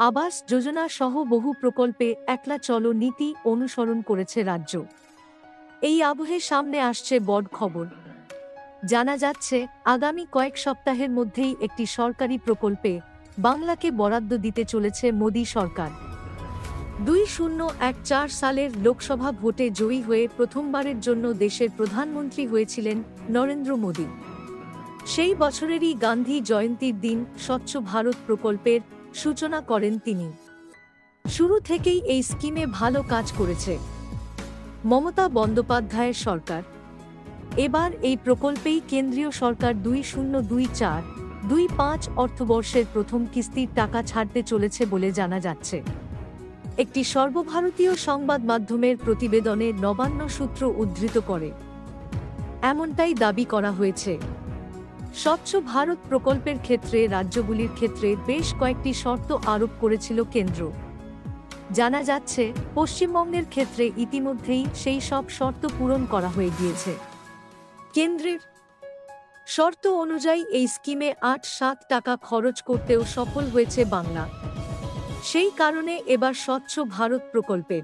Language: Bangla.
আবাস যোজনা সহ বহু প্রকল্পে একলা চলো নীতি অনুসরণ করেছে রাজ্য। এই আবহে সামনে আসছে বড় খবর। জানা যাচ্ছে, আগামী কয়েক সপ্তাহের মধ্যেই একটি সরকারি প্রকল্পে বাংলাকে বরাদ্দ দিতে চলেছে মোদী সরকার। 2014 সালের লোকসভা ভোটে জয়ী হয়ে প্রথমবারের জন্য দেশের প্রধানমন্ত্রী হয়েছিলেন নরেন্দ্র মোদী। সেই বছরেরই গান্ধী জয়ন্তীর দিন স্বচ্ছ ভারত প্রকল্পের সূচনা করেন তিনি। শুরু থেকেই এই স্কিমে ভালো কাজ করেছে মমতা বন্দ্যোপাধ্যায়ের সরকার। এবার এই প্রকল্পেই কেন্দ্রীয় সরকার 2024-25 অর্থবর্ষের প্রথম কিস্তির টাকা ছাড়তে চলেছে বলে জানা যাচ্ছে। একটি সর্বভারতীয় সংবাদ মাধ্যমের প্রতিবেদনে নবান্ন সূত্র উদ্ধৃত করে এমনটাই দাবি করা হয়েছে। স্বচ্ছ ভারত প্রকল্পের ক্ষেত্রে রাজ্যগুলির ক্ষেত্রে বেশ কয়েকটি শর্ত আরোপ করেছিল কেন্দ্র। জানা যাচ্ছে, পশ্চিমবঙ্গের ক্ষেত্রে ইতিমধ্যেই সেই সব শর্ত পূরণ করা হয়ে গিয়েছে। কেন্দ্রের শর্ত অনুযায়ী এই স্কিমে 8-7 টাকা খরচ করতেও সফল হয়েছে বাংলা। সেই কারণে এবার স্বচ্ছ ভারত প্রকল্পের